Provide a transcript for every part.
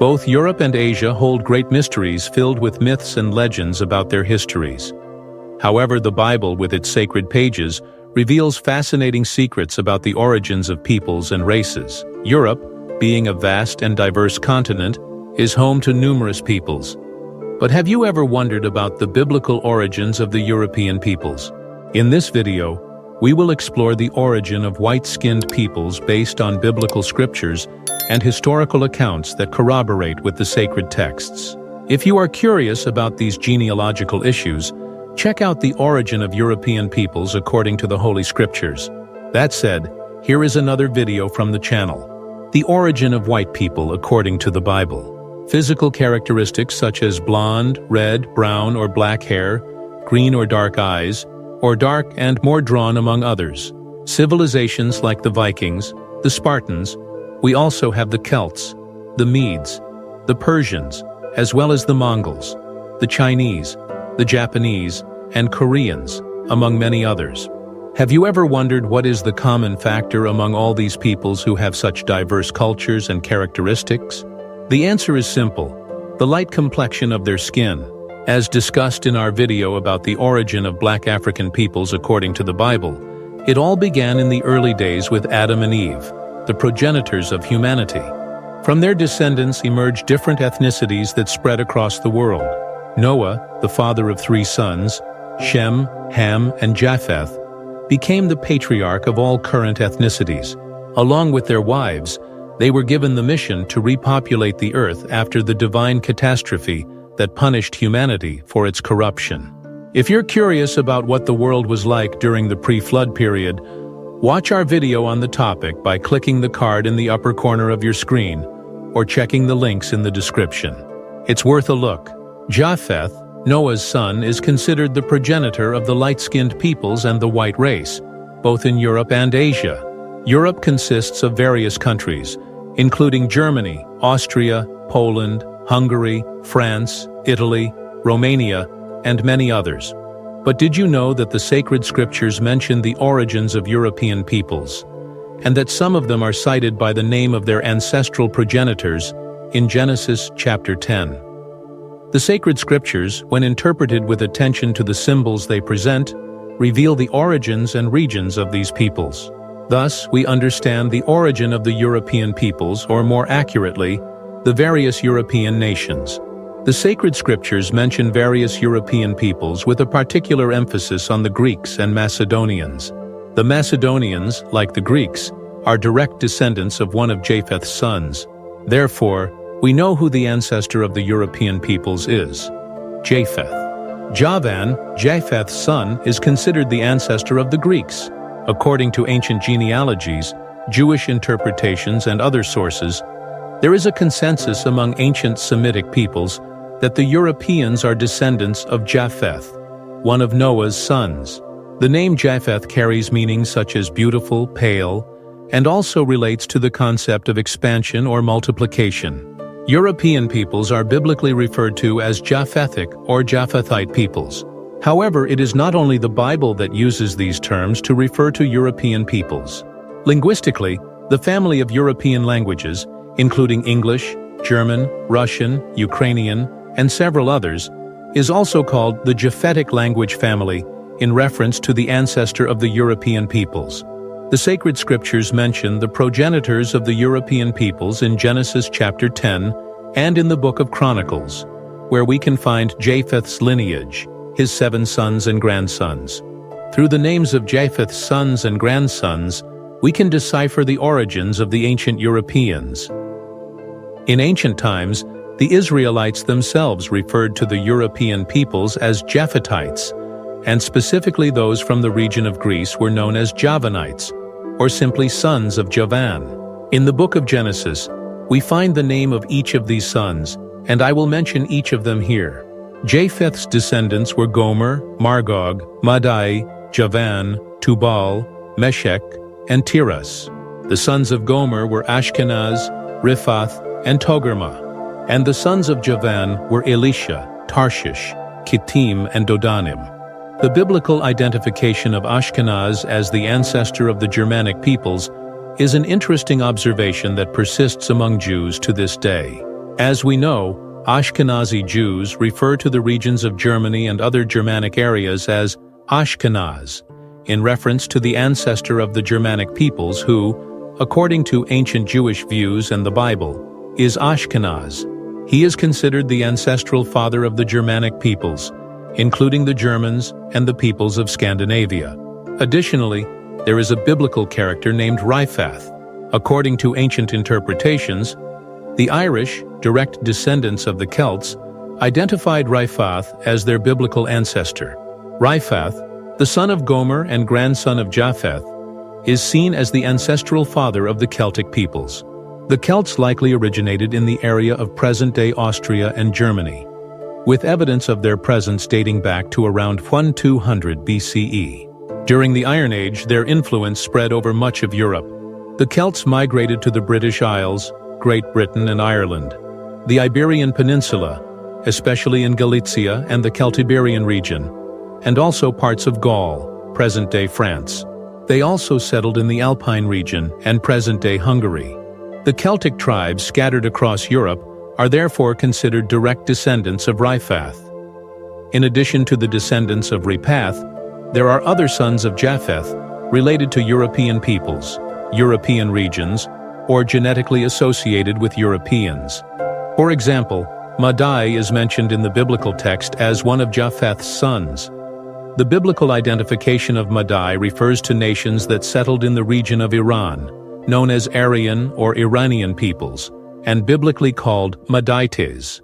Both Europe and Asia hold great mysteries filled with myths and legends about their histories. However, the Bible, with its sacred pages, reveals fascinating secrets about the origins of peoples and races. Europe, being a vast and diverse continent, is home to numerous peoples. But have you ever wondered about the biblical origins of the European peoples? In this video, we will explore the origin of white-skinned peoples based on biblical scriptures and historical accounts that corroborate with the sacred texts. If you are curious about these genealogical issues, check out the origin of European peoples according to the Holy Scriptures. That said, here is another video from the channel. The origin of white people according to the Bible. Physical characteristics such as blonde, red, brown, or black hair, green or dark eyes, or dark and more drawn among others. Civilizations like the Vikings, the Spartans. We also have the Celts, the Medes, the Persians, as well as the Mongols, the Chinese, the Japanese, and Koreans, among many others. Have you ever wondered what is the common factor among all these peoples who have such diverse cultures and characteristics? The answer is simple: the light complexion of their skin. As discussed in our video about the origin of black African peoples according to the Bible, it all began in the early days with Adam and Eve, the progenitors of humanity. From their descendants emerged different ethnicities that spread across the world. Noah, the father of 3 sons, Shem, Ham, and Japheth, became the patriarch of all current ethnicities. Along with their wives, they were given the mission to repopulate the earth after the divine catastrophe that punished humanity for its corruption. If you're curious about what the world was like during the pre-flood period, watch our video on the topic by clicking the card in the upper corner of your screen or checking the links in the description. It's worth a look. Japheth, Noah's son, is considered the progenitor of the light-skinned peoples and the white race, both in Europe and Asia. Europe consists of various countries, including Germany, Austria, Poland, Hungary, France, Italy, Romania, and many others. But did you know that the sacred scriptures mention the origins of European peoples, and that some of them are cited by the name of their ancestral progenitors in Genesis chapter 10? The sacred scriptures, when interpreted with attention to the symbols they present, reveal the origins and regions of these peoples. Thus, we understand the origin of the European peoples, or more accurately, the various European nations. The sacred scriptures mention various European peoples with a particular emphasis on the Greeks and Macedonians. The Macedonians, like the Greeks, are direct descendants of one of Japheth's sons. Therefore, we know who the ancestor of the European peoples is: Japheth. Javan, Japheth's son, is considered the ancestor of the Greeks. According to ancient genealogies, Jewish interpretations, and other sources, there is a consensus among ancient Semitic peoples that the Europeans are descendants of Japheth, one of Noah's sons. The name Japheth carries meanings such as beautiful, pale, and also relates to the concept of expansion or multiplication. European peoples are biblically referred to as Japhethic or Japhethite peoples. However, it is not only the Bible that uses these terms to refer to European peoples. Linguistically, the family of European languages, including English, German, Russian, Ukrainian, and several others, is also called the Japhetic language family in reference to the ancestor of the European peoples. The sacred scriptures mention the progenitors of the European peoples in Genesis chapter 10 and in the book of Chronicles, where we can find Japheth's lineage, his 7 sons and grandsons. Through the names of Japheth's sons and grandsons, we can decipher the origins of the ancient Europeans. In ancient times, the Israelites themselves referred to the European peoples as Japhetites, and specifically those from the region of Greece were known as Javanites, or simply sons of Javan. In the book of Genesis, we find the name of each of these sons, and I will mention each of them here. Japheth's descendants were Gomer, Magog, Madai, Javan, Tubal, Meshech, and Tiras. The sons of Gomer were Ashkenaz, Riphath, and Togarmah, and the sons of Javan were Elisha, Tarshish, Kittim, and Dodanim. The biblical identification of Ashkenaz as the ancestor of the Germanic peoples is an interesting observation that persists among Jews to this day. As we know, Ashkenazi Jews refer to the regions of Germany and other Germanic areas as Ashkenaz, in reference to the ancestor of the Germanic peoples who, according to ancient Jewish views and the Bible, is Ashkenaz. He is considered the ancestral father of the Germanic peoples, including the Germans and the peoples of Scandinavia. Additionally, there is a biblical character named Riphath. According to ancient interpretations, the Irish, direct descendants of the Celts, identified Riphath as their biblical ancestor. Riphath, the son of Gomer and grandson of Japheth, is seen as the ancestral father of the Celtic peoples. The Celts likely originated in the area of present-day Austria and Germany, with evidence of their presence dating back to around 1200 BCE. During the Iron Age, their influence spread over much of Europe. The Celts migrated to the British Isles, Great Britain and Ireland, the Iberian Peninsula, especially in Galicia and the Celtiberian region, and also parts of Gaul, present-day France. They also settled in the Alpine region and present-day Hungary. The Celtic tribes scattered across Europe are therefore considered direct descendants of Riphath. In addition to the descendants of Riphath, there are other sons of Japheth related to European peoples, European regions, or genetically associated with Europeans. For example, Madai is mentioned in the biblical text as one of Japheth's sons. The biblical identification of Madai refers to nations that settled in the region of Iran, known as Aryan or Iranian peoples, and biblically called Madites.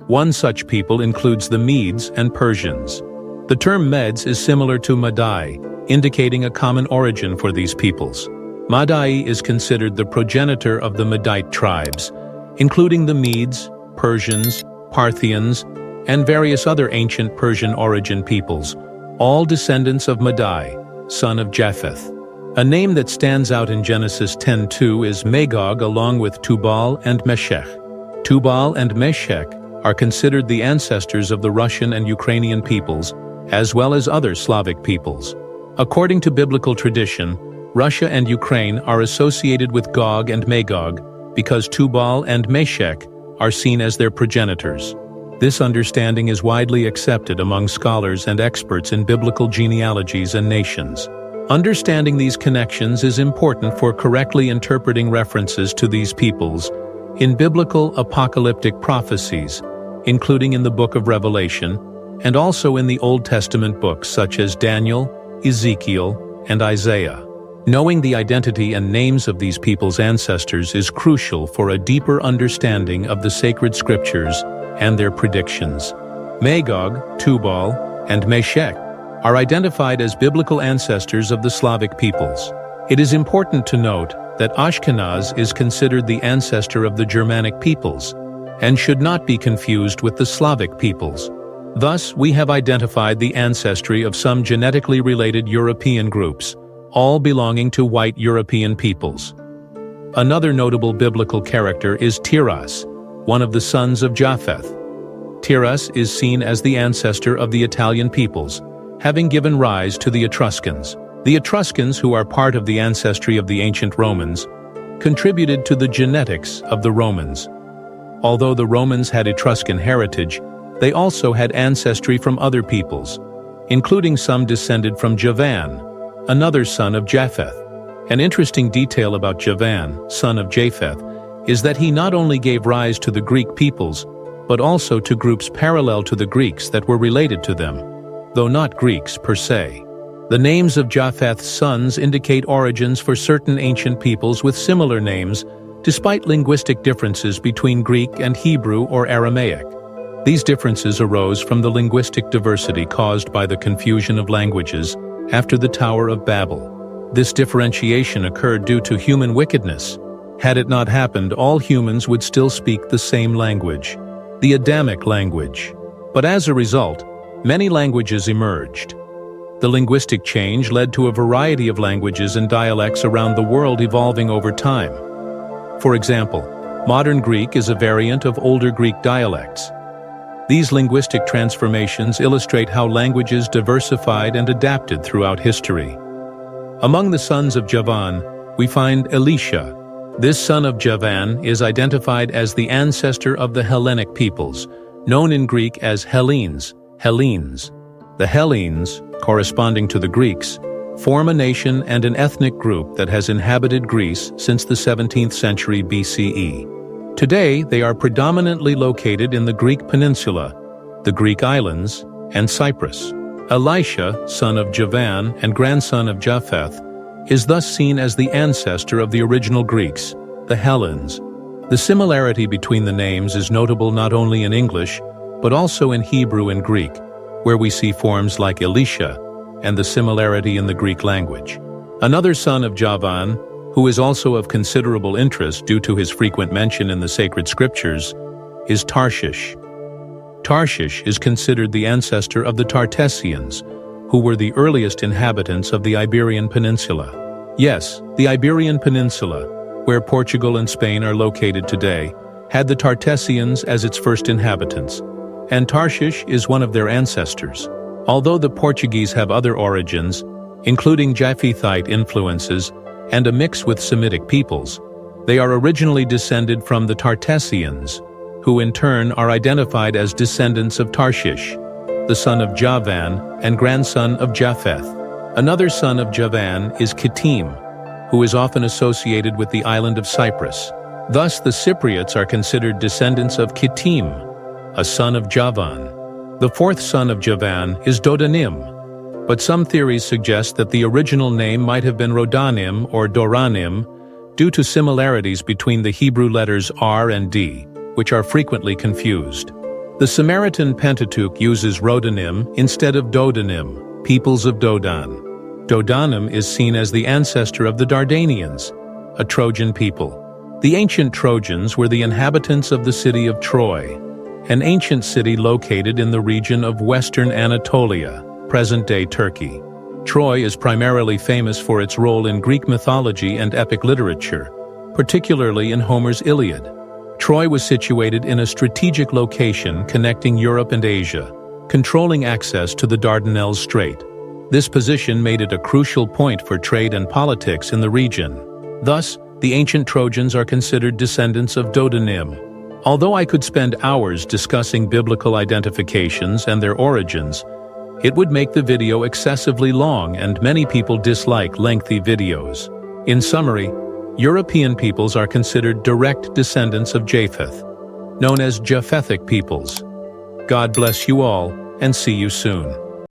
One such people includes the Medes and Persians. The term Medes is similar to Madai, indicating a common origin for these peoples. Madai is considered the progenitor of the Medite tribes, including the Medes, Persians, Parthians, and various other ancient Persian origin peoples, all descendants of Madai, son of Japheth. A name that stands out in Genesis 10:2 is Magog along with Tubal and Meshech. Tubal and Meshech are considered the ancestors of the Russian and Ukrainian peoples, as well as other Slavic peoples. According to biblical tradition, Russia and Ukraine are associated with Gog and Magog because Tubal and Meshech are seen as their progenitors. This understanding is widely accepted among scholars and experts in biblical genealogies and nations. Understanding these connections is important for correctly interpreting references to these peoples in biblical apocalyptic prophecies, including in the Book of Revelation, and also in the Old Testament books such as Daniel, Ezekiel, and Isaiah. Knowing the identity and names of these people's ancestors is crucial for a deeper understanding of the sacred scriptures and their predictions. Magog, Tubal, and Meshech are identified as biblical ancestors of the Slavic peoples. It is important to note that Ashkenaz is considered the ancestor of the Germanic peoples and should not be confused with the Slavic peoples. Thus, we have identified the ancestry of some genetically related European groups, all belonging to white European peoples. Another notable biblical character is Tiras, one of the sons of Japheth. Tiras is seen as the ancestor of the Italian peoples, having given rise to the Etruscans. The Etruscans, who are part of the ancestry of the ancient Romans, contributed to the genetics of the Romans. Although the Romans had Etruscan heritage, they also had ancestry from other peoples, including some descended from Javan, another son of Japheth. An interesting detail about Javan, son of Japheth, is that he not only gave rise to the Greek peoples, but also to groups parallel to the Greeks that were related to them, though not Greeks per se. The names of Japheth's sons indicate origins for certain ancient peoples with similar names, despite linguistic differences between Greek and Hebrew or Aramaic. These differences arose from the linguistic diversity caused by the confusion of languages after the Tower of Babel. This differentiation occurred due to human wickedness. Had it not happened, all humans would still speak the same language, the Adamic language. But as a result, many languages emerged. The linguistic change led to a variety of languages and dialects around the world evolving over time. For example, modern Greek is a variant of older Greek dialects. These linguistic transformations illustrate how languages diversified and adapted throughout history. Among the sons of Javan, we find Elisha, This son of Javan is identified as the ancestor of the Hellenic peoples, known in Greek as Hellenes. The Hellenes, corresponding to the Greeks, form a nation and an ethnic group that has inhabited Greece since the 17th century BCE. Today, they are predominantly located in the Greek peninsula, the Greek islands, and Cyprus. Elisha, son of Javan and grandson of Japheth, is thus seen as the ancestor of the original Greeks, the Hellenes. The similarity between the names is notable not only in English, but also in Hebrew and Greek, where we see forms like Elisha, and the similarity in the Greek language. Another son of Javan, who is also of considerable interest due to his frequent mention in the sacred scriptures, is Tarshish. Tarshish is considered the ancestor of the Tartessians, who were the earliest inhabitants of the Iberian Peninsula. Yes, the Iberian Peninsula, where Portugal and Spain are located today, had the Tartessians as its first inhabitants, and Tarshish is one of their ancestors. Although the Portuguese have other origins, including Japhethite influences and a mix with Semitic peoples, they are originally descended from the Tartessians, who in turn are identified as descendants of Tarshish, the son of Javan and grandson of Japheth. Another son of Javan is Kittim, who is often associated with the island of Cyprus. Thus, the Cypriots are considered descendants of Kittim, a son of Javan. The fourth son of Javan is Dodanim, but some theories suggest that the original name might have been Rodanim or Doranim due to similarities between the Hebrew letters R and D, which are frequently confused. The Samaritan Pentateuch uses Rodanim instead of Dodanim, peoples of Dodan. Dodanim is seen as the ancestor of the Dardanians, a Trojan people. The ancient Trojans were the inhabitants of the city of Troy, an ancient city located in the region of western Anatolia, present-day Turkey. Troy is primarily famous for its role in Greek mythology and epic literature, particularly in Homer's Iliad. Troy was situated in a strategic location connecting Europe and Asia, controlling access to the Dardanelles Strait. This position made it a crucial point for trade and politics in the region. Thus, the ancient Trojans are considered descendants of Dodanim. Although I could spend hours discussing biblical identifications and their origins, it would make the video excessively long, and many people dislike lengthy videos. In summary, European peoples are considered direct descendants of Japheth, known as Japhethic peoples. God bless you all, and see you soon.